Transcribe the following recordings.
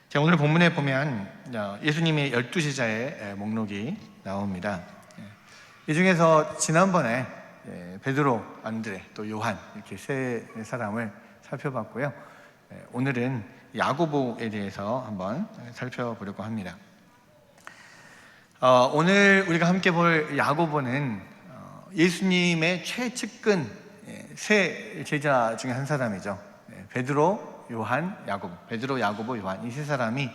자, 오늘 본문에 보면 예수님의 12제자의 목록이 나옵니다. 이 중에서 지난번에 베드로, 안드레, 또 요한 이렇게 세 사람을 살펴봤고요. 오늘은 야고보에 대해서 한번 살펴보려고 합니다. 오늘 우리가 함께 볼 야고보는 예수님의 최측근 세 제자 중에 한 사람이죠. 베드로, 요한, 야고보, 베드로, 야고보, 요한 이 세 사람이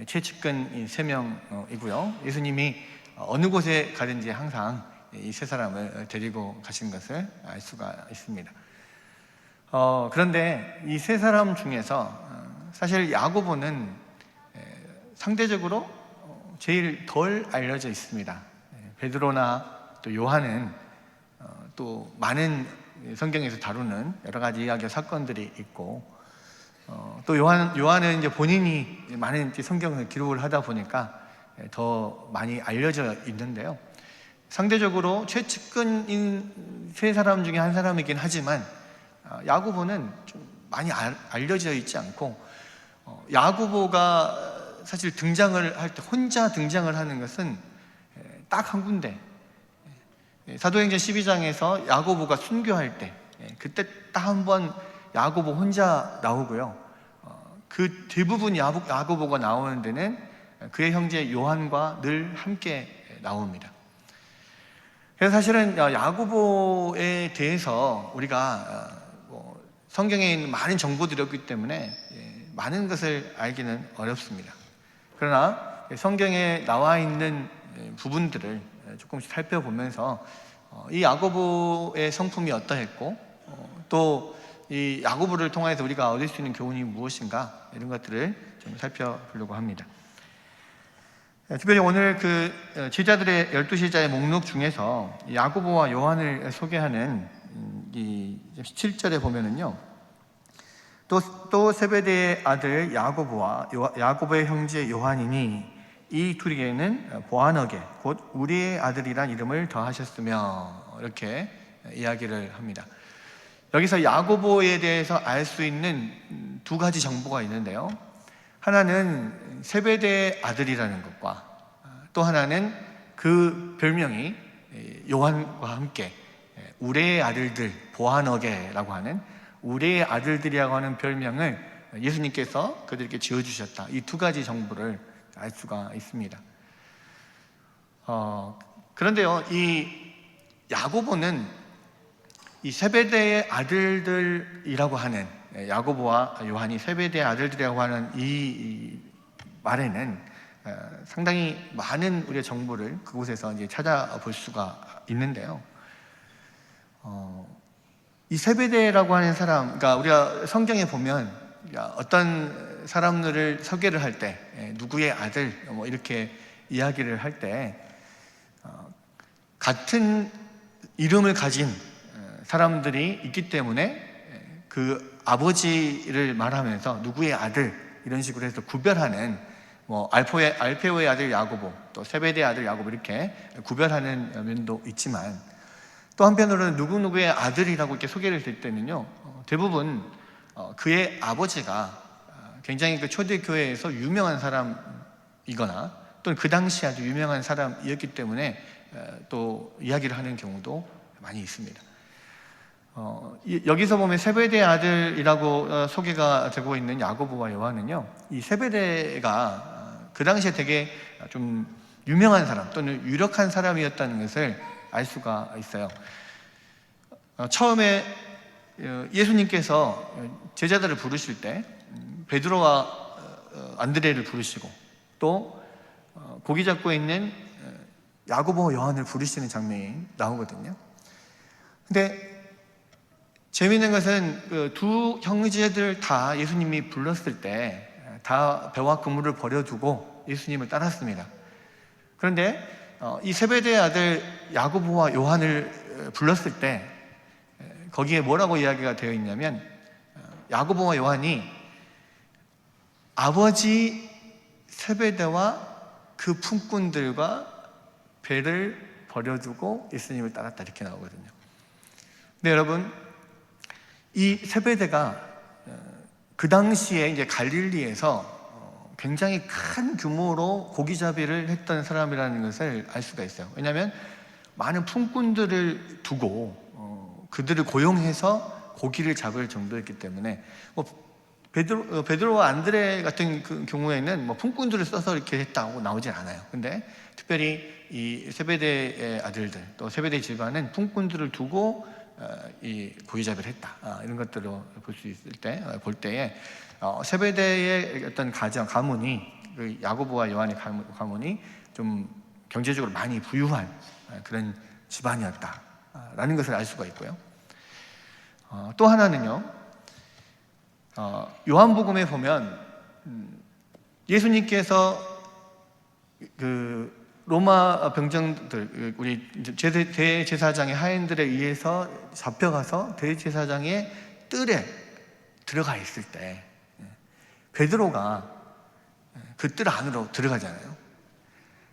최측근 세 명이고요. 예수님이 어느 곳에 가든지 항상 이 세 사람을 데리고 가신 것을 알 수가 있습니다. 그런데 이 세 사람 중에서 사실 야고보는 상대적으로 제일 덜 알려져 있습니다. 베드로나 또 요한은 또 많은 성경에서 다루는 여러 가지 이야기와 사건들이 있고, 또 요한은 이제 본인이 많은 성경을 기록을 하다 보니까 더 많이 알려져 있는데요. 상대적으로 최측근인 세 사람 중에 한 사람이긴 하지만 야고보는 좀 많이 알려져 있지 않고, 야고보가 사실 등장을 할 때 혼자 등장을 하는 것은 딱 한 군데, 사도행전 12장에서 야고보가 순교할 때 그때 딱 한 번 야고보 혼자 나오고요. 그 대부분 야고보가 나오는 데는 그의 형제 요한과 늘 함께 나옵니다. 그래서 사실은 야고보에 대해서 우리가 성경에 있는 많은 정보들이 없기 때문에 많은 것을 알기는 어렵습니다. 그러나 성경에 나와 있는 부분들을 조금씩 살펴보면서 이 야고보의 성품이 어떠했고, 또 이 야고보를 통해서 우리가 얻을 수 있는 교훈이 무엇인가, 이런 것들을 좀 살펴보려고 합니다. 특별히 오늘 그 제자들의 12제자의 목록 중에서 야고보와 요한을 소개하는 이 17절에 보면은요, 또 세베대의 아들 야고보와 야고보의 형제 요한이니 이 둘에게는 보아너게 곧 우리의 아들이란 이름을 더하셨으며, 이렇게 이야기를 합니다. 여기서 야고보에 대해서 알 수 있는 두 가지 정보가 있는데요. 하나는 세베대의 아들이라는 것과, 또 하나는 그 별명이 요한과 함께 우레의 아들들, 보아너게라고 하는 우레의 아들들이라고 하는 별명을 예수님께서 그들에게 지어주셨다. 이 두 가지 정보를 알 수가 있습니다. 그런데요, 이 야고보는 이 세베대의 아들들이라고 하는, 야고보와 요한이 세베대의 아들들이라고 하는 이 말에는 상당히 많은 우리의 정보를 그곳에서 이제 찾아볼 수가 있는데요. 이 세베대라고 하는 사람, 그러니까 우리가 성경에 보면 어떤 사람들을 소개를 할 때 누구의 아들 뭐 이렇게 이야기를 할 때 같은 이름을 가진 사람들이 있기 때문에 그 아버지를 말하면서 누구의 아들 이런 식으로 해서 구별하는, 뭐 알페오의 아들 야고보, 또 세베대의 아들 야고보 이렇게 구별하는 면도 있지만, 또 한편으로는 누구누구의 아들이라고 이렇게 소개를 될 때는요, 대부분 그의 아버지가 굉장히 그 초대교회에서 유명한 사람이거나 또는 그 당시 아주 유명한 사람이었기 때문에 또 이야기를 하는 경우도 많이 있습니다. 여기서 보면 세베대의 아들이라고 소개가 되고 있는 야고보와 요한은요, 이 세베대가 그 당시에 되게 좀 유명한 사람 또는 유력한 사람이었다는 것을 알 수가 있어요. 처음에 예수님께서 제자들을 부르실 때 베드로와 안드레를 부르시고, 또 고기 잡고 있는 야고보와 요한을 부르시는 장면이 나오거든요. 근데 재미있는 것은 그 두 형제들 다 예수님이 불렀을 때 다 배와 그물을 버려두고 예수님을 따랐습니다. 그런데 이 세베대의 아들 야고보와 요한을 불렀을 때 거기에 뭐라고 이야기가 되어 있냐면, 야고보와 요한이 아버지 세베대와 그 품꾼들과 배를 버려두고 예수님을 따랐다, 이렇게 나오거든요. 근데 여러분, 이 세베대가 그 당시에 이제 갈릴리에서 굉장히 큰 규모로 고기잡이를 했던 사람이라는 것을 알 수가 있어요. 왜냐하면 많은 품꾼들을 두고 그들을 고용해서 고기를 잡을 정도였기 때문에 베드로와 안드레 같은 그 경우에는 품꾼들을 써서 이렇게 했다고 나오진 않아요. 근데 특별히 이 세베대의 아들들 또 세베대 집안은 품꾼들을 두고 이 고기잡이를 했다, 이런 것들을 볼 수 있을 때 볼 때에 세베대의 어떤 가문이 그 야고보와 요한의 가문이 좀 경제적으로 많이 부유한 그런 집안이었다라는 것을 알 수가 있고요. 또 하나는요, 요한복음에 보면 예수님께서 그 로마 병정들, 우리 대제사장의 하인들에 의해서 잡혀가서 대제사장의 뜰에 들어가 있을 때 베드로가 그 뜰 안으로 들어가잖아요.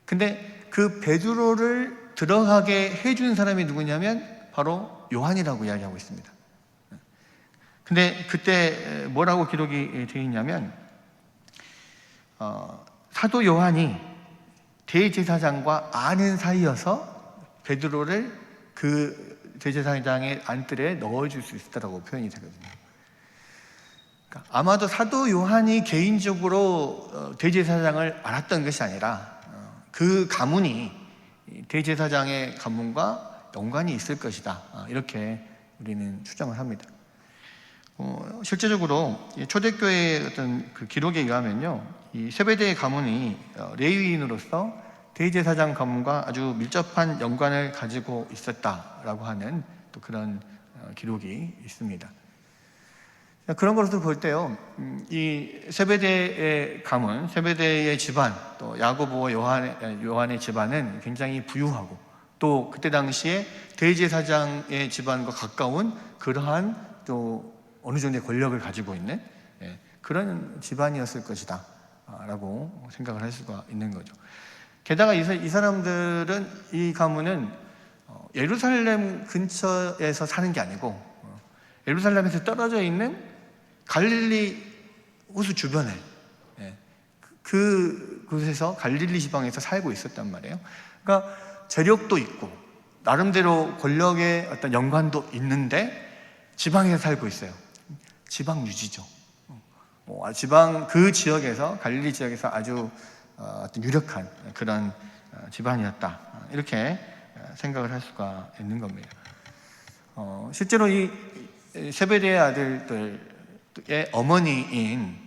근데 그 베드로를 들어가게 해준 사람이 누구냐면 바로 요한이라고 이야기하고 있습니다. 근데 그때 뭐라고 기록이 되어 있냐면 사도 요한이 대제사장과 아는 사이여서 베드로를 그 대제사장의 안뜰에 넣어줄 수 있었다고 표현이 되거든요. 그러니까 아마도 사도 요한이 개인적으로 대제사장을 알았던 것이 아니라 그 가문이 대제사장의 가문과 연관이 있을 것이다, 이렇게 우리는 추정을 합니다. 실제적으로 초대교회의 어떤 그 기록에 의하면요, 이 세베대의 가문이 레위인으로서 대제사장 가문과 아주 밀접한 연관을 가지고 있었다라고 하는 또 그런 기록이 있습니다. 그런 것을 볼 때요, 이 세베대의 가문, 세베대의 집안, 또 야고보와 요한의 집안은 굉장히 부유하고 또 그때 당시에 대제사장의 집안과 가까운 그러한 또 어느 정도의 권력을 가지고 있는 그런 집안이었을 것이다 라고 생각을 할 수가 있는 거죠. 게다가 이 사람들은, 이 가문은 예루살렘 근처에서 사는 게 아니고 예루살렘에서 떨어져 있는 갈릴리 호수 주변에 그곳에서 갈릴리 지방에서 살고 있었단 말이에요. 그러니까 재력도 있고 나름대로 권력의 어떤 연관도 있는데 지방에서 살고 있어요. 지방 유지죠. 지방 그 지역에서, 갈릴리 지역에서 아주 어떤 유력한 그런 집안이었다, 이렇게 생각을 할 수가 있는 겁니다. 실제로 이 세베대의 아들들의 어머니인,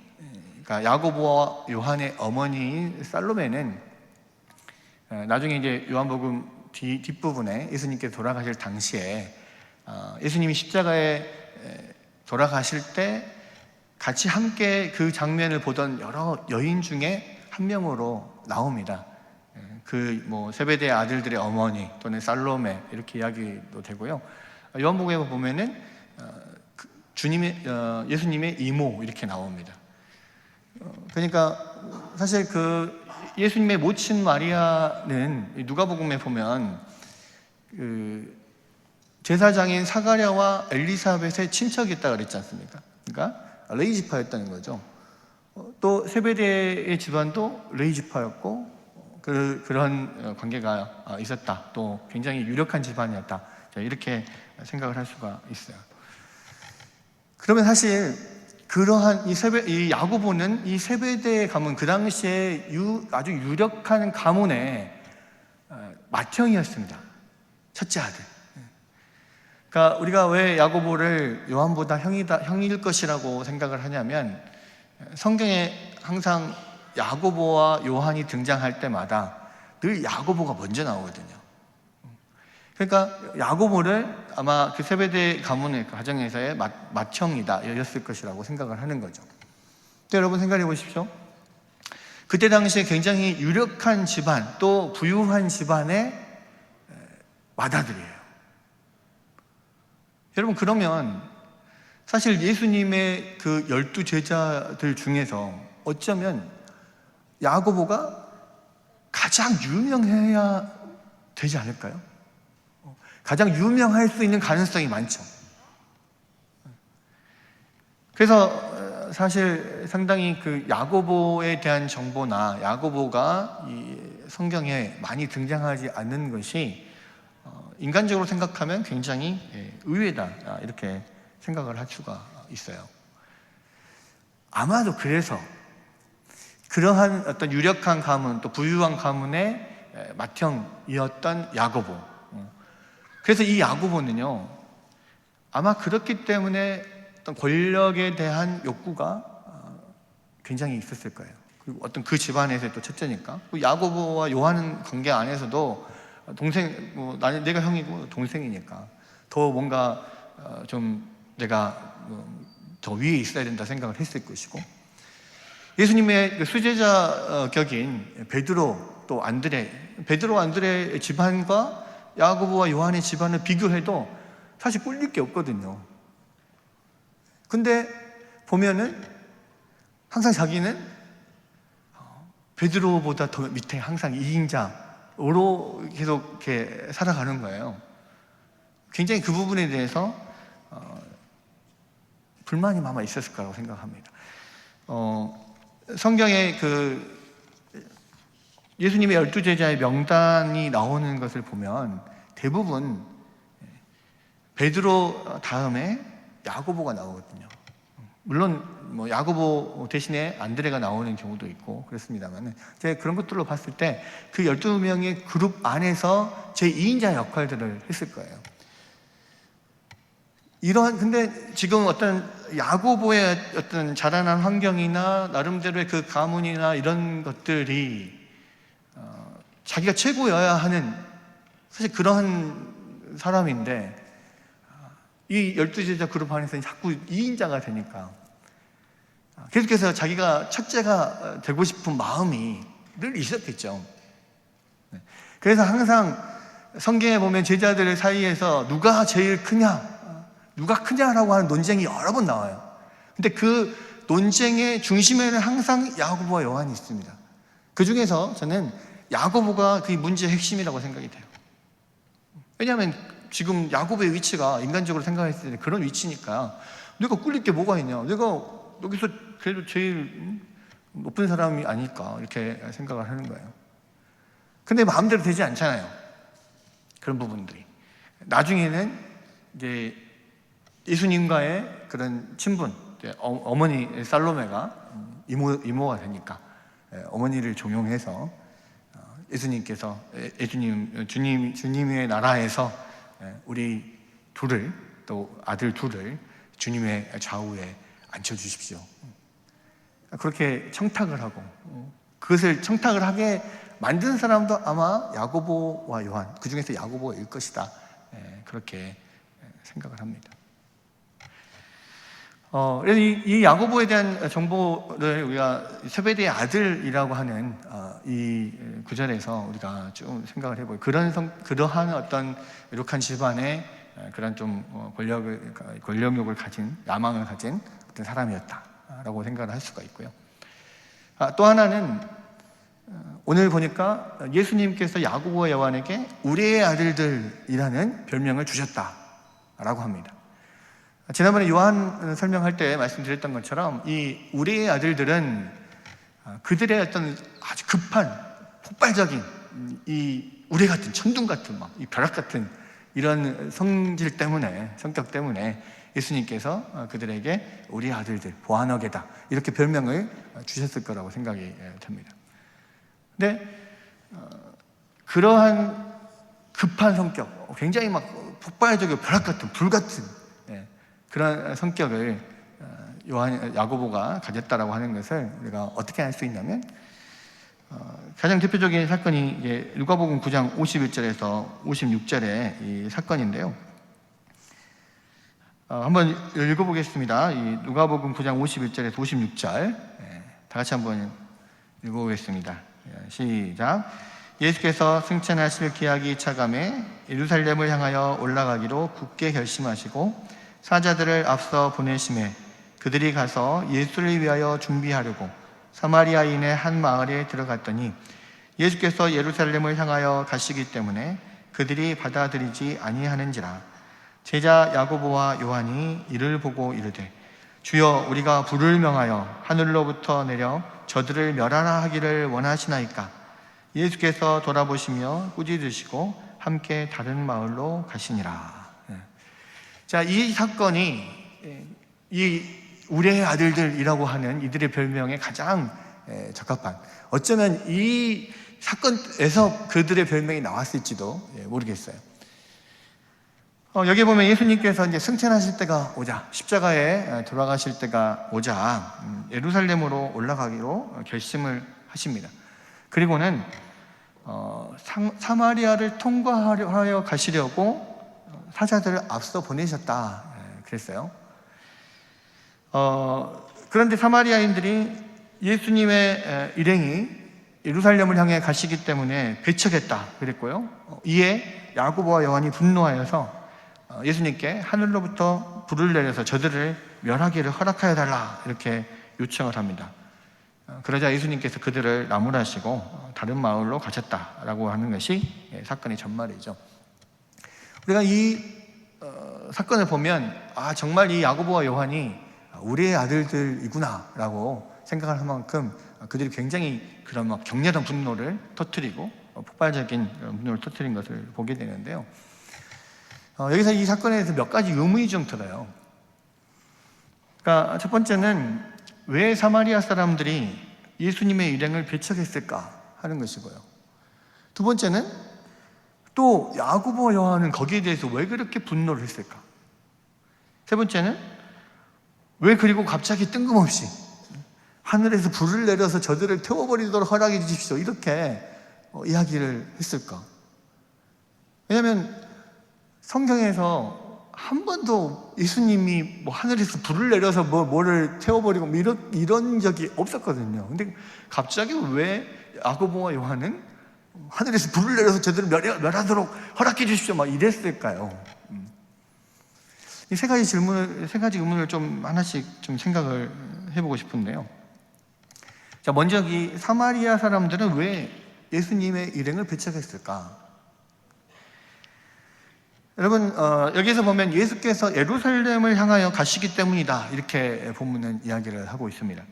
그러니까 야고보와 요한의 어머니인 살로메는 나중에 이제 요한복음 뒷부분에 예수님께서 돌아가실 당시에 예수님이 십자가에 돌아가실 때 같이 함께 그 장면을 보던 여러 여인 중에 한 명으로 나옵니다. 그 세베대의 아들들의 어머니 또는 살로메, 이렇게 이야기도 되고요. 요한복음에 보면은 예수님의 이모, 이렇게 나옵니다. 그러니까 사실 그 예수님의 모친 마리아는 누가복음에 보면 그 제사장인 사가랴와 엘리사벳의 친척이었다 그랬지 않습니까? 그러니까 레이지파였다는 거죠. 또 세베대의 집안도 레이지파였고 그런 관계가 있었다, 또 굉장히 유력한 집안이었다, 이렇게 생각을 할 수가 있어요. 그러면 사실 그러한 이 야고보는 이 세베대의 가문, 그 당시에 아주 유력한 가문의 맏형이었습니다. 첫째 아들. 그러니까 우리가 왜 야고보를 요한보다 형일 것이라고 생각을 하냐면, 성경에 항상 야고보와 요한이 등장할 때마다 늘 야고보가 먼저 나오거든요. 그러니까 야고보를 아마 그 세베대 가문의 가정에서의 맏형이었을 것이라고 생각을 하는 거죠. 여러분 생각해 보십시오. 그때 당시에 굉장히 유력한 집안, 또 부유한 집안의 맏아들이에요. 여러분, 그러면 사실 예수님의 그 12 제자들 중에서 어쩌면 야고보가 가장 유명해야 되지 않을까요? 가장 유명할 수 있는 가능성이 많죠. 그래서 사실 상당히 그 야고보에 대한 정보나 야고보가 이 성경에 많이 등장하지 않는 것이 인간적으로 생각하면 굉장히 의외다, 이렇게 생각을 할 수가 있어요. 아마도 그래서 그러한 어떤 유력한 가문, 또 부유한 가문의 맏형이었던 야고보, 그래서 이 야고보는요, 아마 그렇기 때문에 어떤 권력에 대한 욕구가 굉장히 있었을 거예요. 그리고 어떤 그 집안에서의 또 첫째니까. 야고보와 요한은 관계 안에서도 동생, 내가 형이고 동생이니까 더 뭔가 좀 내가 더 위에 있어야 된다 생각을 했을 것이고, 예수님의 그 수제자 격인 베드로 또 안드레 집안과 야고보와 요한의 집안을 비교해도 사실 꿀릴 게 없거든요. 근데 보면은 항상 자기는 베드로보다 더 밑에 항상 2인자로 계속 이렇게 살아가는 거예요. 굉장히 그 부분에 대해서 불만이 아마 있었을 거라고 생각합니다. 성경에 그 예수님의 12제자의 명단이 나오는 것을 보면 대부분 베드로 다음에 야고보가 나오거든요. 물론 야고보 대신에 안드레가 나오는 경우도 있고 그렇습니다만, 제가 그런 것들로 봤을 때 그 12명의 그룹 안에서 제2인자 역할들을 했을 거예요. 근데 지금 어떤 야고보의 어떤 자라난 환경이나 나름대로의 그 가문이나 이런 것들이 자기가 최고여야 하는 사실 그러한 사람인데, 이 12제자 그룹 안에서 자꾸 2인자가 되니까 계속해서 자기가 첫째가 되고 싶은 마음이 늘 있었겠죠. 그래서 항상 성경에 보면 제자들 사이에서 누가 제일 크냐라고 하는 논쟁이 여러 번 나와요. 근데 그 논쟁의 중심에는 항상 야고보와 요한이 있습니다. 그 중에서 저는 야고보가 그 문제의 핵심이라고 생각이 돼요. 왜냐하면 지금 야고보의 위치가 인간적으로 생각했을 때 그런 위치니까 내가 꿀릴 게 뭐가 있냐, 내가 여기서 그래도 제일 높은 사람이 아닐까, 이렇게 생각을 하는 거예요. 근데 마음대로 되지 않잖아요, 그런 부분들이. 나중에는 이제 예수님과의 그런 친분, 어머니 살로메가 이모가 되니까 어머니를 종용해서 예수님께서 주님의 나라에서 우리 둘을, 또 아들 둘을 주님의 좌우에 앉혀주십시오, 그렇게 청탁을 하고, 그것을 청탁을 하게 만든 사람도 아마 야고보와 요한, 그 중에서 야고보일 것이다, 그렇게 생각을 합니다. 그래서 이 야고보에 대한 정보를 우리가 세베대의 아들이라고 하는 이 구절에서 우리가 좀 생각을 해보고, 그러한 어떤 이룩한 집안의 그런 좀 권력욕을 가진, 야망을 가진 어떤 사람이었다라고 생각을 할 수가 있고요. 또 하나는 오늘 보니까 예수님께서 야고보와 요한에게 우리의 아들들이라는 별명을 주셨다라고 합니다. 지난번에 요한 설명할 때 말씀드렸던 것처럼 이 우리의 아들들은 그들의 어떤 아주 급한 폭발적인 이 우레 같은, 천둥 같은, 이 벼락 같은 이런 성질 때문에, 성격 때문에 예수님께서 그들에게 우리 아들들, 보아너게다, 이렇게 별명을 주셨을 거라고 생각이 됩니다. 근데 그러한 급한 성격, 굉장히 폭발적이고 벼락 같은, 불 같은 그런 성격을 야고보가 가졌다라고 하는 것을 우리가 어떻게 알 수 있냐면, 가장 대표적인 사건이 누가복음 9장 51절에서 56절의 이 사건인데요. 한번 읽어보겠습니다. 이 누가복음 9장 51절에서 56절 다 같이 한번 읽어보겠습니다. 시작. 예수께서 승천하실 기약이 차감해 예루살렘을 향하여 올라가기로 굳게 결심하시고 사자들을 앞서 보내심에 그들이 가서 예수를 위하여 준비하려고 사마리아인의 한 마을에 들어갔더니 예수께서 예루살렘을 향하여 가시기 때문에 그들이 받아들이지 아니하는지라. 제자 야고보와 요한이 이를 보고 이르되 주여 우리가 불을 명하여 하늘로부터 내려 저들을 멸하라 하기를 원하시나이까. 예수께서 돌아보시며 꾸짖으시고 함께 다른 마을로 가시니라. 자, 이 사건이 이 우리의 아들들이라고 하는 이들의 별명에 가장 적합한, 어쩌면 이 사건에서 그들의 별명이 나왔을지도 모르겠어요. 여기 보면 예수님께서 이제 승천하실 때가 오자, 십자가에 돌아가실 때가 오자 예루살렘으로 올라가기로 결심을 하십니다. 그리고는 사마리아를 통과하여 가시려고 사자들을 앞서 보내셨다 그랬어요. 그런데 사마리아인들이 예수님의 일행이 예루살렘을 향해 가시기 때문에 배척했다 그랬고요. 이에 야고보와 요한이 분노하여서 예수님께 하늘로부터 불을 내려서 저들을 멸하기를 허락하여 달라 이렇게 요청을 합니다. 그러자 예수님께서 그들을 나무라시고 다른 마을로 가셨다라고 하는 것이 사건의 전말이죠. 우리가 이 사건을 보면 정말 이 야고보와 요한이 우리의 아들들이구나라고 생각을 할 만큼 그들이 굉장히 그런 막 격렬한 분노를 터뜨리고 폭발적인 분노를 터뜨린 것을 보게 되는데요. 여기서 이 사건에 대해서 몇 가지 의문이 좀 들어요. 그러니까 첫 번째는 왜 사마리아 사람들이 예수님의 일행을 배척했을까 하는 것이고요. 두 번째는 또 야고보와 요한은 거기에 대해서 왜 그렇게 분노를 했을까? 세 번째는 왜 그리고 갑자기 뜬금없이 하늘에서 불을 내려서 저들을 태워버리도록 허락해 주십시오 이렇게 이야기를 했을까? 왜냐하면 성경에서 한 번도 예수님이 뭐 하늘에서 불을 내려서 뭐를 태워버리고 이런 적이 없었거든요. 근데 갑자기 왜 야고보와 요한은 하늘에서 불을 내려서 저들을 멸하도록 허락해 주십시오 막 이랬을까요? 이 세 가지 의문을 좀 하나씩 좀 생각을 해보고 싶은데요. 자, 먼저 이 사마리아 사람들은 왜 예수님의 일행을 배척했을까? 여러분, 여기서 보면 예수께서 예루살렘을 향하여 가시기 때문이다 이렇게 본문은 이야기를 하고 있습니다.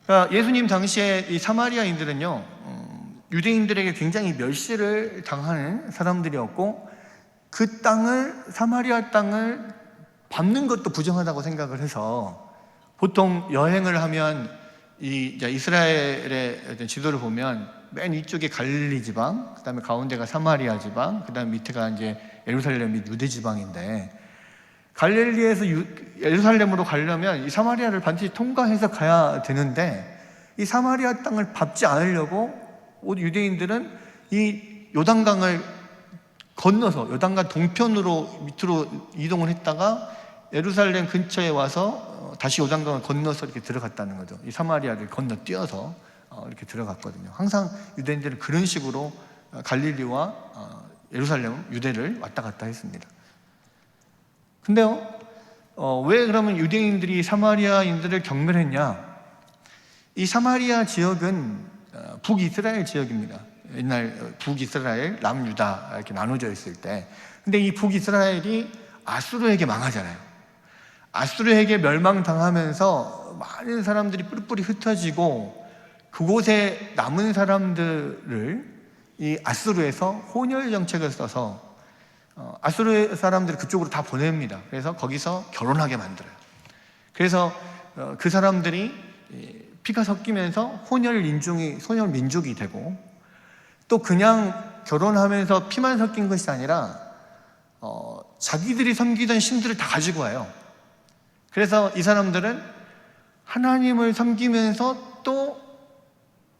그러니까 예수님 당시에 이 사마리아인들은요, 유대인들에게 굉장히 멸시를 당하는 사람들이었고, 그 땅을, 사마리아 땅을 밟는 것도 부정하다고 생각을 해서, 보통 여행을 하면 이 이스라엘의 어떤 지도를 보면 맨 위쪽에 갈릴리 지방, 그 다음에 가운데가 사마리아 지방, 그 다음에 밑에가 이제 예루살렘 및 유대 지방인데, 갈릴리에서 예루살렘으로 가려면 이 사마리아를 반드시 통과해서 가야 되는데, 이 사마리아 땅을 밟지 않으려고 유대인들은 이 요단강을 건너서 요단강 동편으로 밑으로 이동을 했다가 예루살렘 근처에 와서 다시 요단강을 건너서 이렇게 들어갔다는 거죠. 이 사마리아를 건너뛰어서 이렇게 들어갔거든요. 항상 유대인들은 그런 식으로 갈릴리와 예루살렘, 유대를 왔다 갔다 했습니다. 근데요, 왜 그러면 유대인들이 사마리아인들을 경멸했냐? 이 사마리아 지역은 북이스라엘 지역입니다. 옛날 북이스라엘, 남유다 이렇게 나눠져 있을 때, 근데 이 북이스라엘이 아수르에게 망하잖아요. 아수르에게 멸망당하면서 많은 사람들이 뿔뿔이 흩어지고, 그곳에 남은 사람들을 이 아수르에서 혼혈 정책을 써서 아수르 사람들을 그쪽으로 다 보냅니다. 그래서 거기서 결혼하게 만들어요. 그래서 그 사람들이 피가 섞이면서 혼혈 민족이 되고, 또 그냥 결혼하면서 피만 섞인 것이 아니라 자기들이 섬기던 신들을 다 가지고 와요. 그래서 이 사람들은 하나님을 섬기면서 또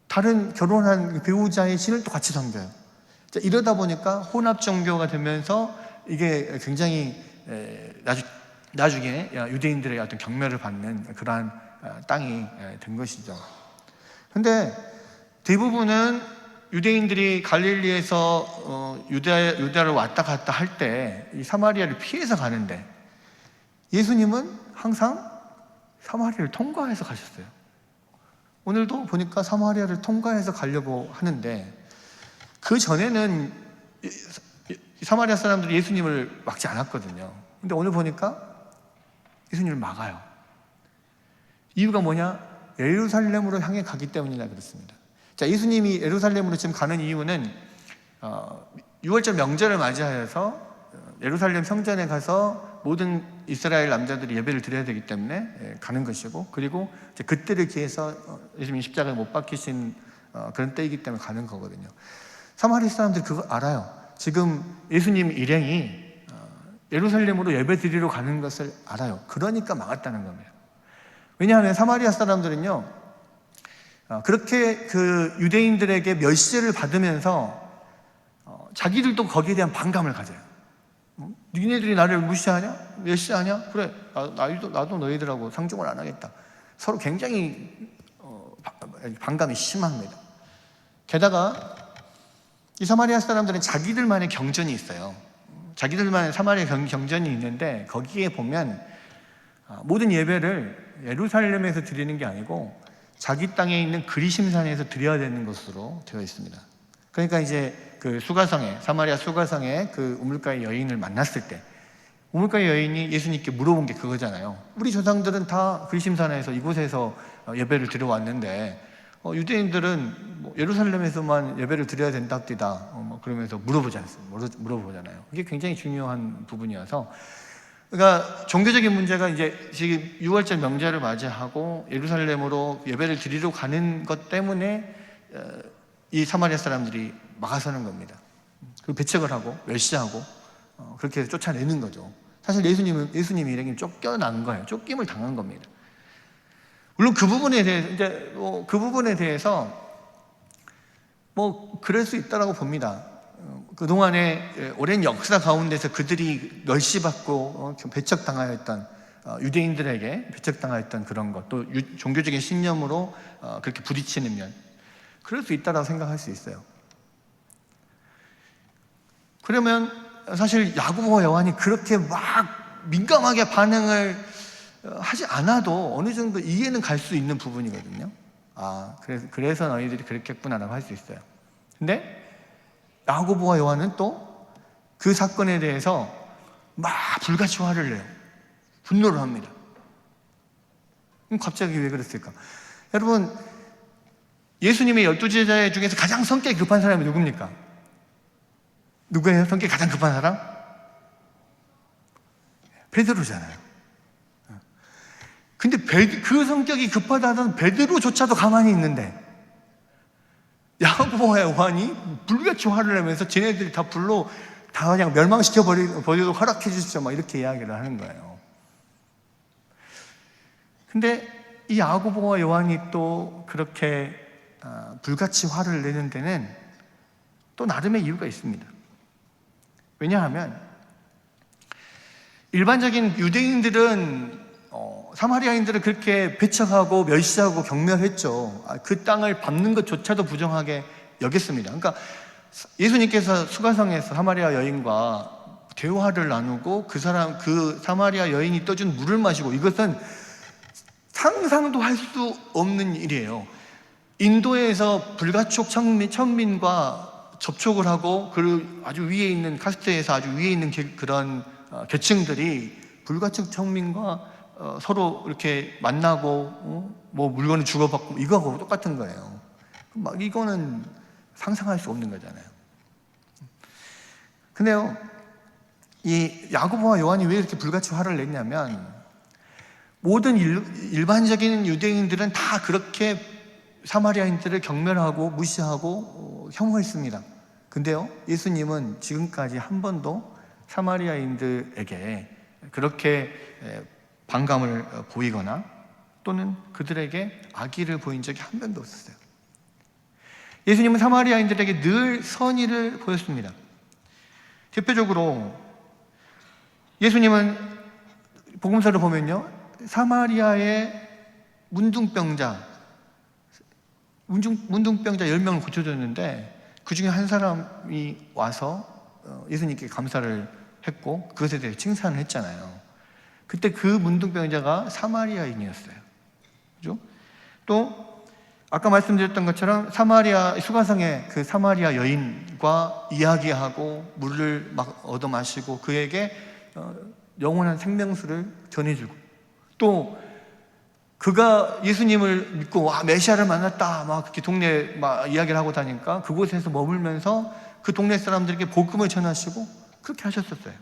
다른 결혼한 배우자의 신을 또 같이 섬겨요. 이러다 보니까 혼합 종교가 되면서 이게 굉장히 나중에 유대인들의 어떤 경멸을 받는 그러한 땅이 된 것이죠. 근데 대부분은 유대인들이 갈릴리에서 유다를 왔다 갔다 할 때 이 사마리아를 피해서 가는데, 예수님은 항상 사마리아를 통과해서 가셨어요. 오늘도 보니까 사마리아를 통과해서 가려고 하는데, 그 전에는 사마리아 사람들이 예수님을 막지 않았거든요. 근데 오늘 보니까 예수님을 막아요. 이유가 뭐냐? 예루살렘으로 향해 가기 때문이라 그렇습니다. 자, 예수님이 예루살렘으로 지금 가는 이유는 6월절 명절을 맞이하여서 예루살렘 성전에 가서 모든 이스라엘 남자들이 예배를 드려야 되기 때문에 가는 것이고, 그리고 그때를 기해서 예수님이 십자가에 못 박히신 그런 때이기 때문에 가는 거거든요. 사마리아 사람들이 그거 알아요. 지금 예수님 일행이 예루살렘으로 예배 드리러 가는 것을 알아요. 그러니까 막았다는 겁니다. 왜냐하면 사마리아 사람들은요, 그렇게 그 유대인들에게 멸시를 받으면서 자기들도 거기에 대한 반감을 가져요. 니네들이 나를 무시하냐? 멸시하냐? 그래, 나도 너희들하고 상종을 안 하겠다. 서로 굉장히 반감이 심합니다. 게다가 이 사마리아 사람들은 자기들만의 경전이 있어요. 자기들만의 사마리아 경전이 있는데, 거기에 보면 모든 예배를 예루살렘에서 드리는 게 아니고 자기 땅에 있는 그리심산에서 드려야 되는 것으로 되어 있습니다. 그러니까 이제 그 수가성에, 사마리아 수가성에 그 우물가의 여인을 만났을 때 우물가의 여인이 예수님께 물어본 게 그거잖아요. 우리 조상들은 다 그리심산에서 이곳에서 예배를 드려 왔는데 유대인들은 뭐 예루살렘에서만 예배를 드려야 된답디다. 그러면서 물어보잖아요. 이게 굉장히 중요한 부분이어서, 그러니까 종교적인 문제가 이제 지금 6월절 명절을 맞이하고 예루살렘으로 예배를 드리러 가는 것 때문에 이 사마리아 사람들이 막아서는 겁니다. 그리고 배척을 하고 멸시하고 그렇게 해서 쫓아내는 거죠. 사실 예수님 일행이 쫓겨난 거예요. 쫓김을 당한 겁니다. 물론 그 부분에 대해서 뭐 그럴 수 있다라고 봅니다. 그동안에 오랜 역사 가운데서 그들이 멸시받고 배척당하였던, 유대인들에게 배척당하였던 그런 것, 또 종교적인 신념으로 그렇게 부딪히는 면, 그럴 수 있다라고 생각할 수 있어요. 그러면 사실 야고보와 요한이 그렇게 막 민감하게 반응을 하지 않아도 어느 정도 이해는 갈 수 있는 부분이거든요. 그래서 너희들이 그랬겠구나라고 할 수 있어요. 근데 야고보와 요한은 또 그 사건에 대해서 막 불같이 화를 내요. 분노를 합니다. 그럼 갑자기 왜 그랬을까? 여러분, 예수님의 12제자 중에서 가장 성격이 급한 사람이 누굽니까? 누구예요? 성격이 가장 급한 사람? 베드로잖아요. 근데 그 성격이 급하다는 베드로조차도 가만히 있는데 야고보와 요한이 불같이 화를 내면서 쟤네들이 다 그냥 멸망시켜버리도록 허락해 주십시오, 막 이렇게 이야기를 하는 거예요. 근데 이 야고보와 요한이 또 그렇게 불같이 화를 내는 데는 또 나름의 이유가 있습니다. 왜냐하면 일반적인 유대인들은 사마리아인들을 그렇게 배척하고 멸시하고 경멸했죠. 그 땅을 밟는 것조차도 부정하게 여겼습니다. 그러니까 예수님께서 수가성에서 사마리아 여인과 대화를 나누고 그 사마리아 여인이 떠준 물을 마시고, 이것은 상상도 할 수 없는 일이에요. 인도에서 불가촉 천민과 접촉을 하고 그 아주 위에 있는 카스트에서 아주 위에 있는 그런 계층들이 불가촉 천민과 서로 이렇게 만나고 뭐 물건을 주고받고 이거하고 똑같은 거예요. 막 이거는 상상할 수 없는 거잖아요. 근데요, 이 야고보와 요한이 왜 이렇게 불같이 화를 냈냐면, 모든 일반적인 유대인들은 다 그렇게 사마리아인들을 경멸하고 무시하고 혐오했습니다. 근데요, 예수님은 지금까지 한 번도 사마리아인들에게 그렇게 반감을 보이거나 또는 그들에게 악의를 보인 적이 한 번도 없었어요. 예수님은 사마리아인들에게 늘 선의를 보였습니다. 대표적으로 예수님은 복음서를 보면요, 사마리아의 문둥병자 10명을 고쳐줬는데 그 중에 한 사람이 와서 예수님께 감사를 했고 그것에 대해 칭찬을 했잖아요. 그때 그 문둥병자가 사마리아인이었어요. 그죠? 또 아까 말씀드렸던 것처럼 사마리아 수가성의 그 사마리아 여인과 이야기하고 물을 막 얻어 마시고 그에게 영원한 생명수를 전해주고 또 그가 예수님을 믿고 메시아를 만났다 막 그렇게 동네에 막 이야기를 하고 다니까 그곳에서 머물면서 그 동네 사람들에게 복음을 전하시고 그렇게 하셨었어요.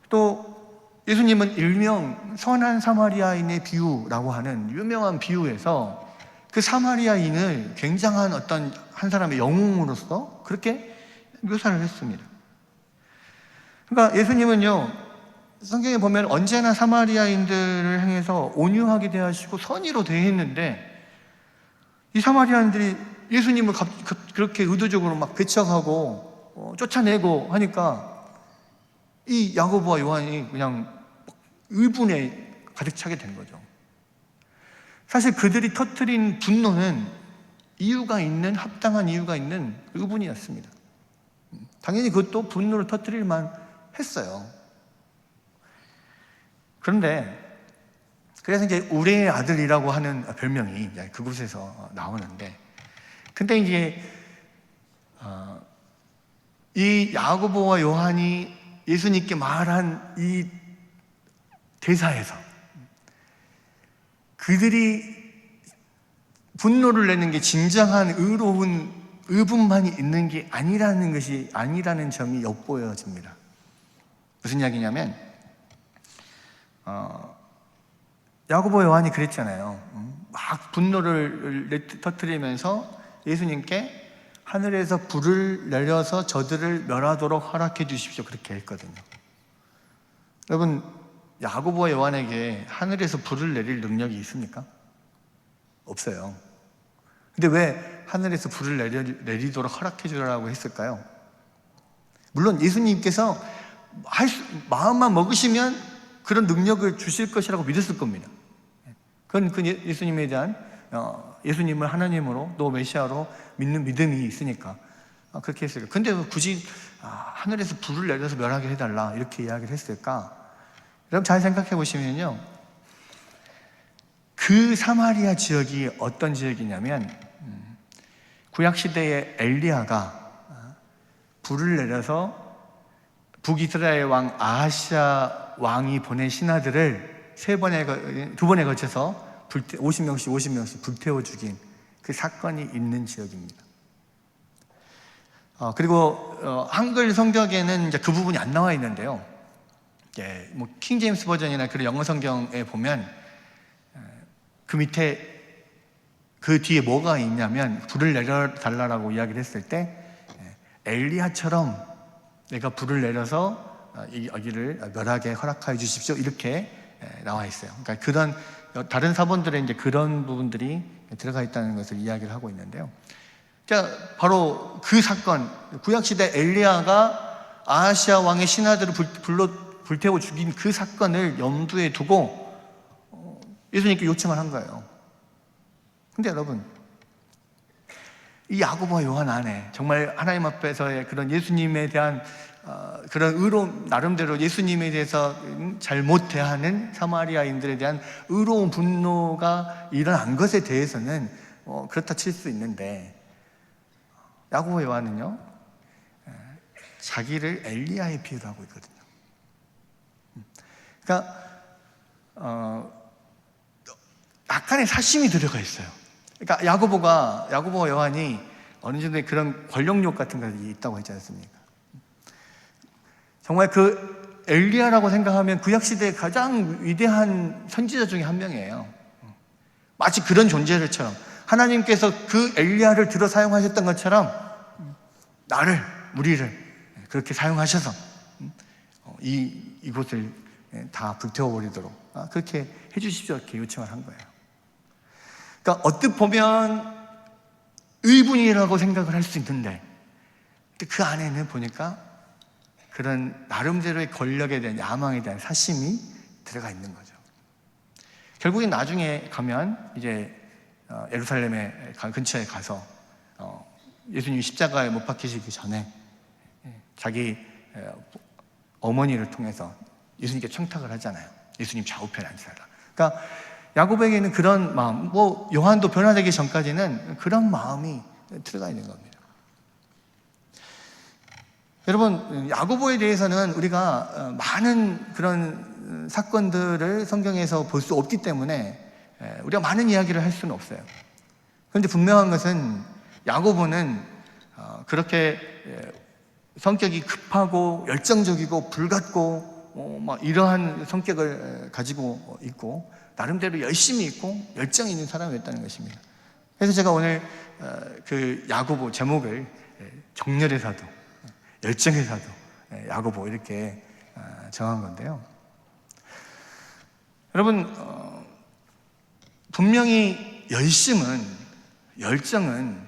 또 예수님은 일명 선한 사마리아인의 비유라고 하는 유명한 비유에서 그 사마리아인을 굉장한 어떤 한 사람의 영웅으로서 그렇게 묘사를 했습니다. 그러니까 예수님은요, 성경에 보면 언제나 사마리아인들을 향해서 온유하게 대하시고 선의로 대했는데 이 사마리아인들이 예수님을 그렇게 의도적으로 막 배척하고 쫓아내고 하니까 이 야고보와 요한이 그냥 의분에 가득 차게 된 거죠. 사실 그들이 터뜨린 분노는 이유가 있는, 합당한 이유가 있는 의분이었습니다. 당연히 그것도 분노를 터뜨릴 만 했어요. 그런데 그래서 이제 우리의 아들이라고 하는 별명이 그곳에서 나오는데, 근데 이제 이 야고보와 요한이 예수님께 말한 이 대사에서 그들이 분노를 내는 게 진정한 의로운 의분만이 있는 게 아니라는 점이 엿보여집니다. 무슨 이야기냐면 야고보 요한이 그랬잖아요. 막 분노를 터뜨리면서 예수님께 하늘에서 불을 내려서 저들을 멸하도록 허락해 주십시오, 그렇게 했거든요. 여러분, 야고보와 요한에게 하늘에서 불을 내릴 능력이 있습니까? 없어요. 근데 왜 하늘에서 불을 내리도록 허락해 주라고 했을까요? 물론 예수님께서 마음만 먹으시면 그런 능력을 주실 것이라고 믿었을 겁니다. 그건 그 예수님에 대한 예수님을 하나님으로 또 메시아로 믿는 믿음이 있으니까 그렇게 했어요. 근데 굳이 하늘에서 불을 내려서 멸하게 해달라 이렇게 이야기를 했을까? 여러분 잘 생각해 보시면요, 그 사마리아 지역이 어떤 지역이냐면 구약시대의 엘리야가 불을 내려서 북이스라엘 왕 아하시아 왕이 보낸 신하들을 두 번에 걸쳐서 50명씩 불태워 죽인 그 사건이 있는 지역입니다. 그리고 한글 성경에는 이제 그 부분이 안 나와 있는데요. 뭐 킹 제임스 버전이나 그런 영어 성경에 보면 그 밑에 그 뒤에 뭐가 있냐면 불을 내려달라고 이야기를 했을 때 엘리야처럼 내가 불을 내려서 여기를 멸하게 허락하여 주십시오 이렇게 나와 있어요. 그러니까 그런 다른 사본들에 이제 그런 부분들이 들어가 있다는 것을 이야기를 하고 있는데요. 자, 바로 그 사건, 구약시대 엘리야가 아하시아 왕의 신하들을 불태워 죽인 그 사건을 염두에 두고 예수님께 요청을 한 거예요. 근데 여러분, 이 야고보와 요한 안에 정말 하나님 앞에서의 그런 예수님에 대한 그런 나름대로 예수님에 대해서 잘못 대하는 사마리아인들에 대한 의로운 분노가 일어난 것에 대해서는 그렇다 칠 수 있는데, 야고보 요한은요 자기를 엘리야에 비유를 하고 있거든요. 그러니까 약간의 사심이 들어가 있어요. 그러니까 야고보와 요한이 어느 정도의 그런 권력욕 같은 것이 있다고 했지 않습니까? 정말 그 엘리야라고 생각하면 구약시대의 가장 위대한 선지자 중에 한 명이에요. 마치 그런 존재를처럼 하나님께서 그 엘리야를 들어 사용하셨던 것처럼 우리를 그렇게 사용하셔서 이곳을 다 불태워버리도록 그렇게 해주십시오 이렇게 요청을 한 거예요. 그러니까 어떻게 보면 의분이라고 생각을 할 수 있는데 그 안에는 보니까 그런 나름대로의 권력에 대한 야망에 대한 사심이 들어가 있는 거죠. 결국엔 나중에 가면 이제 예루살렘의 근처에 가서 예수님이 십자가에 못 박히시기 전에 자기 어머니를 통해서 예수님께 청탁을 하잖아요. 예수님 좌우편에 앉으라. 그러니까 야고보에게는 그런 마음, 요한도 변화되기 전까지는 그런 마음이 들어가 있는 겁니다. 여러분, 야고보에 대해서는 우리가 많은 그런 사건들을 성경에서 볼 수 없기 때문에 우리가 많은 이야기를 할 수는 없어요. 그런데 분명한 것은 야고보는 그렇게 성격이 급하고 열정적이고 불같고 막 이러한 성격을 가지고 있고 나름대로 열심히 있고 열정이 있는 사람이었다는 것입니다. 그래서 제가 오늘 그 야고보 제목을 정열의 사도, 열정의 사도, 야고보 이렇게 정한 건데요. 여러분, 분명히 열정은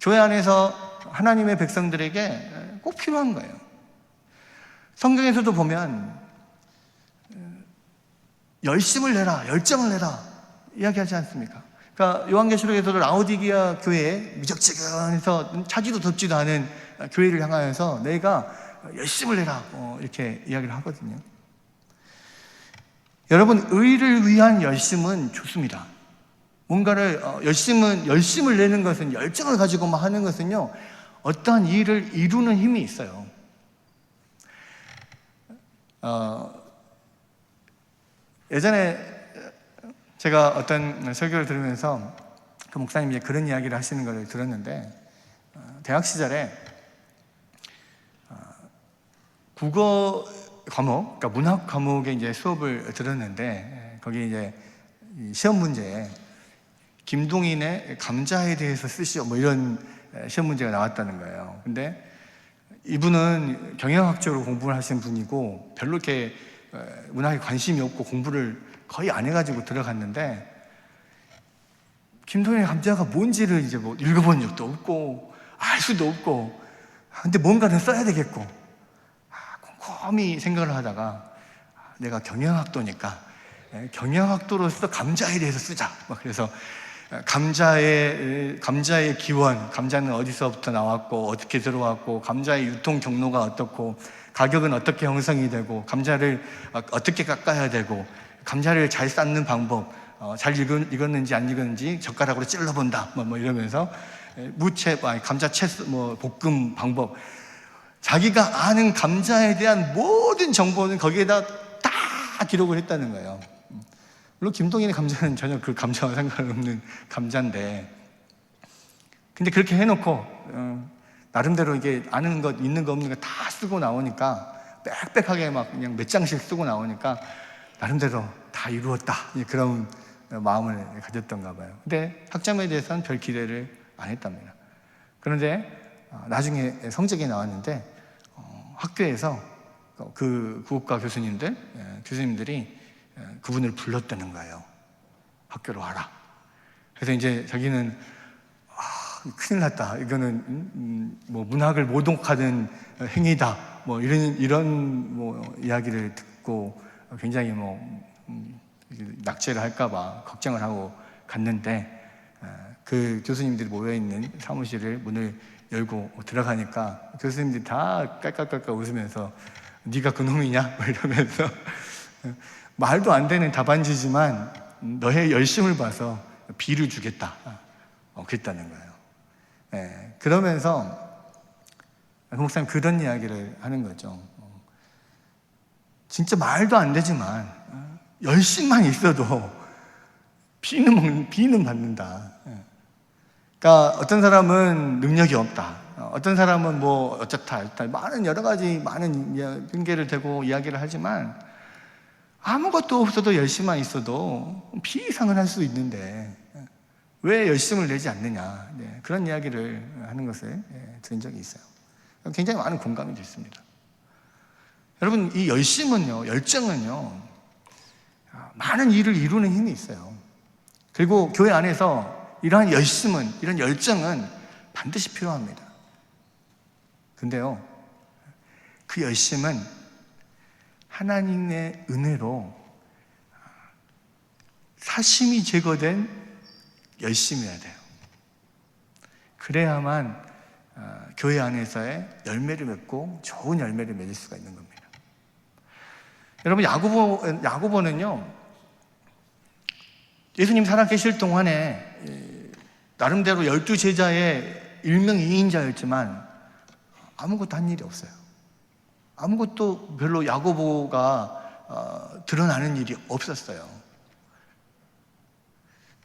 교회 안에서 하나님의 백성들에게 꼭 필요한 거예요. 성경에서도 보면 열심을 내라, 열정을 내라 이야기하지 않습니까? 그러니까 요한계시록에서도 라오디게아 교회에 미적지근해서 차지도 덥지도 않은 교회를 향하여서 내가 열심을 내라 이렇게 이야기를 하거든요. 여러분, 의를 위한 열심은 좋습니다. 뭔가를 열심을 내는 것은, 열정을 가지고 막 하는 것은요, 어떠한 일을 이루는 힘이 있어요. 예전에 제가 어떤 설교를 들으면서 그 목사님이 그런 이야기를 하시는 걸 들었는데, 대학 시절에 국어 과목, 그러니까 문학 과목의 이제 수업을 들었는데, 거기 이제 시험 문제에 김동인의 감자에 대해서 쓰시오 뭐 이런 시험 문제가 나왔다는 거예요. 근데 이분은 경영학적으로 공부를 하신 분이고 별로 이렇게 문학에 관심이 없고 공부를 거의 안 해가지고 들어갔는데, 김동인의 감자가 뭔지를 이제 뭐 읽어본 적도 없고 알 수도 없고, 근데 뭔가는 써야 되겠고 곰곰이 생각을 하다가 내가 경영학도니까 경영학도로서 감자에 대해서 쓰자. 그래서 감자의 기원, 감자는 어디서부터 나왔고 어떻게 들어왔고 감자의 유통 경로가 어떻고 가격은 어떻게 형성이 되고 감자를 어떻게 깎아야 되고 감자를 잘 삶는 방법, 잘 익었는지 안 익었는지 젓가락으로 찔러본다. 뭐 이러면서 감자채 볶음 방법, 자기가 아는 감자에 대한 모든 정보는 거기에다 다 기록을 했다는 거예요. 물론 김동인의 감자는 전혀 그 감자와 상관없는 감자인데, 근데 그렇게 해놓고 나름대로 이게 아는 것 있는 거 없는 거 다 쓰고 나오니까, 빽빽하게 막 그냥 몇 장씩 쓰고 나오니까 나름대로 다 이루었다, 그런 마음을 가졌던가 봐요. 근데 학점에 대해서는 별 기대를 안 했답니다. 그런데 나중에 성적이 나왔는데 학교에서 그 국어과 교수님들이 그분을 불렀다는 거예요. 학교로 와라. 그래서 이제 자기는 큰일 났다. 이거는 뭐 문학을 모독하는 행위다. 뭐 이런 뭐 이야기를 듣고 굉장히 낙제를 할까봐 걱정을 하고 갔는데, 그 교수님들이 모여 있는 사무실을 문을 열고 들어가니까 교수님들이 다 깔깔깔깔 웃으면서 네가 그놈이냐? 이러면서 말도 안 되는 답안지지만 너의 열심을 봐서 B를 주겠다. 그랬다는 거예요. 그러면서 그 목사님 그런 이야기를 하는 거죠. 진짜 말도 안 되지만 열심만 있어도 B는 받는다. 그러니까 어떤 사람은 능력이 없다, 어떤 사람은 뭐 어쩌다 많은 여러 가지 많은 핑계를 대고 이야기를 하지만 아무것도 없어도 열심만 있어도 B 이상을 할 수 있는데 왜 열심을 내지 않느냐, 그런 이야기를 하는 것을 들은 적이 있어요. 굉장히 많은 공감이 됐습니다. 여러분, 이 열정은요 많은 일을 이루는 힘이 있어요. 그리고 교회 안에서 이러한 이런 열정은 반드시 필요합니다. 근데요, 그 열심은 하나님의 은혜로 사심이 제거된 열심이어야 돼요. 그래야만 교회 안에서의 열매를 맺고 좋은 열매를 맺을 수가 있는 겁니다. 여러분, 야고보는요 예수님 살아계실 동안에 나름대로 12제자의 일명이인자였지만 아무것도 한 일이 없어요. 아무것도 별로 야고보가 드러나는 일이 없었어요.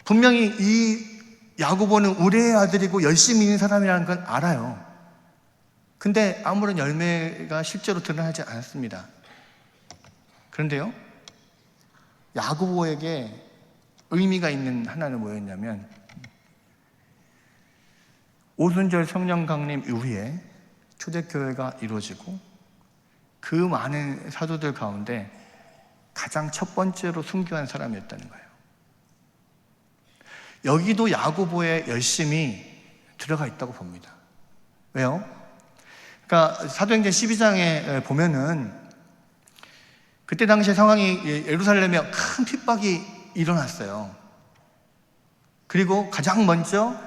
분명히 이 야고보는 우레의 아들이고 열심히 있는 사람이라는 건 알아요. 근데 아무런 열매가 실제로 드러나지 않았습니다. 그런데요, 야고보에게 의미가 있는 하나는 뭐였냐면, 오순절 성령 강림 이후에 초대교회가 이루어지고 그 많은 사도들 가운데 가장 첫 번째로 순교한 사람이었다는 거예요. 여기도 야고보의 열심이 들어가 있다고 봅니다. 왜요? 그러니까 사도행전 12장에 보면은 그때 당시의 상황이 예루살렘에 큰 핍박이 일어났어요. 그리고 가장 먼저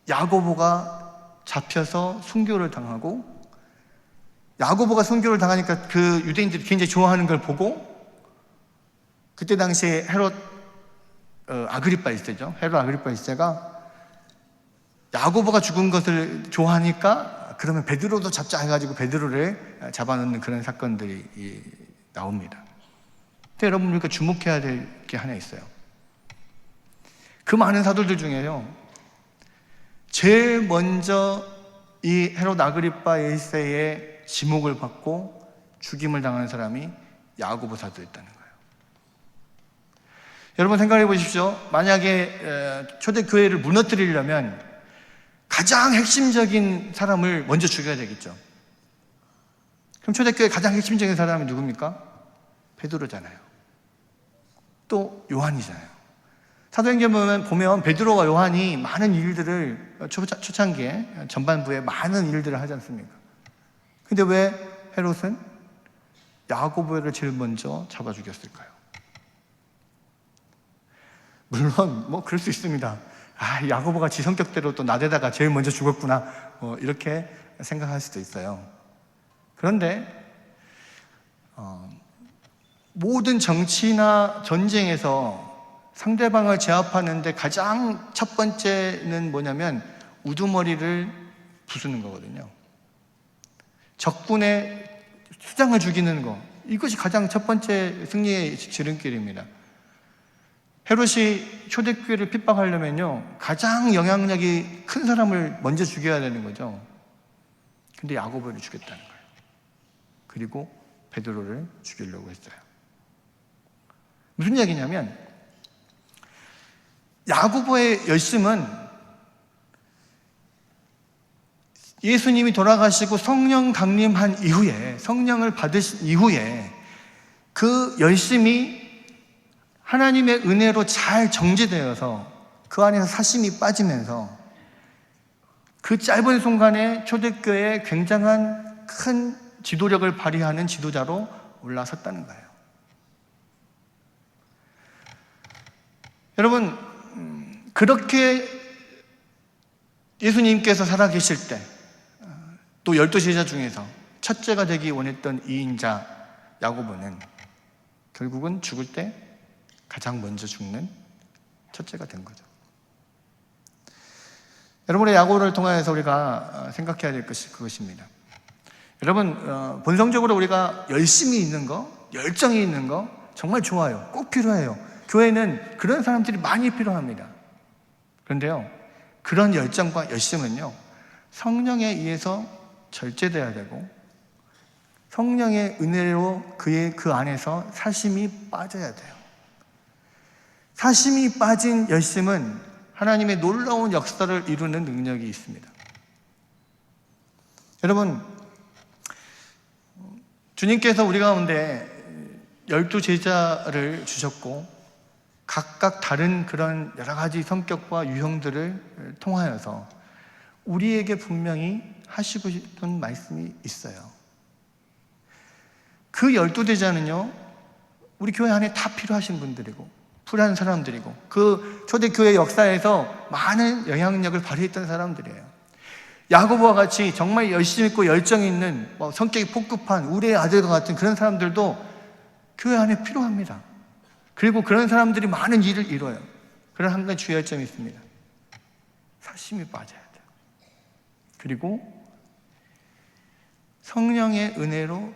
야고보가 잡혀서 순교를 당하고, 야고보가 순교를 당하니까 그 유대인들이 굉장히 좋아하는 걸 보고, 그때 당시에 헤롯 아그리파 1세죠. 헤롯 아그리파 1세가 야고보가 죽은 것을 좋아하니까 그러면 베드로도 잡자 해가지고 베드로를 잡아놓는 그런 사건들이 나옵니다. 근데 여러분, 우리가 주목해야 될 게 하나 있어요. 그 많은 사도들 중에요, 제일 먼저 이 헤롯 아그리파 1세의 지목을 받고 죽임을 당하는 사람이 야고보 사도였다는 거예요. 여러분 생각해 보십시오. 만약에 초대교회를 무너뜨리려면 가장 핵심적인 사람을 먼저 죽여야 되겠죠. 그럼 초대교회 가장 핵심적인 사람이 누굽니까? 베드로잖아요. 또 요한이잖아요. 사도행전 보면 베드로와 요한이 많은 일들을 초창기에 전반부에 많은 일들을 하지 않습니까? 근데 왜 헤롯은 야고보를 제일 먼저 잡아 죽였을까요? 물론 그럴 수 있습니다. 야고보가 지 성격대로 또 나대다가 제일 먼저 죽었구나, 이렇게 생각할 수도 있어요. 그런데 모든 정치나 전쟁에서 상대방을 제압하는데 가장 첫 번째는 뭐냐면 우두머리를 부수는 거거든요. 적군의 수장을 죽이는 거, 이것이 가장 첫 번째 승리의 지름길입니다. 헤롯이 초대교회를 핍박하려면요, 가장 영향력이 큰 사람을 먼저 죽여야 되는 거죠. 근데 야고보를 죽였다는 거예요. 그리고 베드로를 죽이려고 했어요. 무슨 얘기냐면, 야고보의 열심은 예수님이 돌아가시고 성령 강림한 이후에, 성령을 받으신 이후에 그 열심이 하나님의 은혜로 잘 정제되어서 그 안에서 사심이 빠지면서 그 짧은 순간에 초대교회에 굉장한 큰 지도력을 발휘하는 지도자로 올라섰다는 거예요. 여러분, 그렇게 예수님께서 살아계실 때 또 12 제자 중에서 첫째가 되기 원했던 2인자 야고보는 결국은 죽을 때 가장 먼저 죽는 첫째가 된 거죠. 여러분의 야고보를 통해서 우리가 생각해야 될 것이 그것입니다. 여러분, 본성적으로 우리가 열심히 있는 거, 열정이 있는 거 정말 좋아요. 꼭 필요해요. 교회는 그런 사람들이 많이 필요합니다. 그런데요, 그런 열정과 열심은요, 성령에 의해서 절제돼야 되고 성령의 은혜로 그 안에서 사심이 빠져야 돼요. 사심이 빠진 열심은 하나님의 놀라운 역사를 이루는 능력이 있습니다. 여러분, 주님께서 우리 가운데 12 제자를 주셨고 각각 다른 그런 여러 가지 성격과 유형들을 통하여서 우리에게 분명히 하시고 싶은 말씀이 있어요. 그 12 제자는요, 우리 교회 안에 다 필요하신 분들이고 필요한 사람들이고 그 초대교회 역사에서 많은 영향력을 발휘했던 사람들이에요. 야고보와 같이 정말 열심히 있고 열정이 있는 성격이 폭급한 우리의 아들과 같은 그런 사람들도 교회 안에 필요합니다. 그리고 그런 사람들이 많은 일을 이뤄요. 그런 한 가지 주의할 점이 있습니다. 사심이 빠져야 돼요. 그리고 성령의 은혜로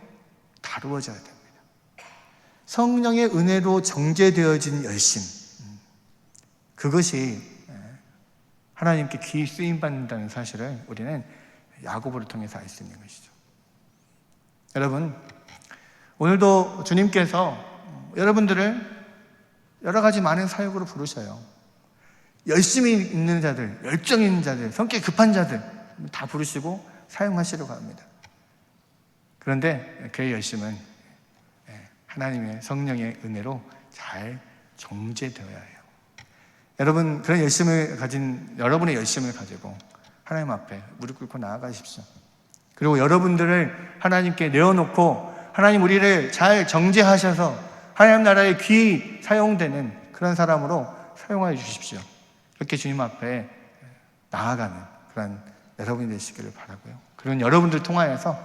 다루어져야 됩니다. 성령의 은혜로 정죄되어진 열심, 그것이 하나님께 귀히 쓰임받는다는 사실을 우리는 야고보를 통해서 알 수 있는 것이죠. 여러분, 오늘도 주님께서 여러분들을 여러 가지 많은 사역으로 부르셔요. 열심히 있는 자들, 열정 있는 자들, 성격이 급한 자들 다 부르시고 사용하시려고 합니다. 그런데 그의 열심은 하나님의 성령의 은혜로 잘 정죄되어야 해요. 여러분, 그런 열심을 가진 여러분의 열심을 가지고 하나님 앞에 무릎 꿇고 나아가십시오. 그리고 여러분들을 하나님께 내어놓고 하나님 우리를 잘 정죄하셔서 하나님 나라에 귀히 사용되는 그런 사람으로 사용하여 주십시오. 그렇게 주님 앞에 나아가는 그런 여러분이 되시기를 바라고요. 그런 여러분들 통하여서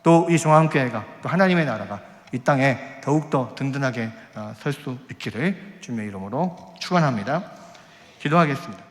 또 이 종합교회가 또 하나님의 나라가 이 땅에 더욱더 든든하게 설 수 있기를 주님의 이름으로 축원합니다. 기도하겠습니다.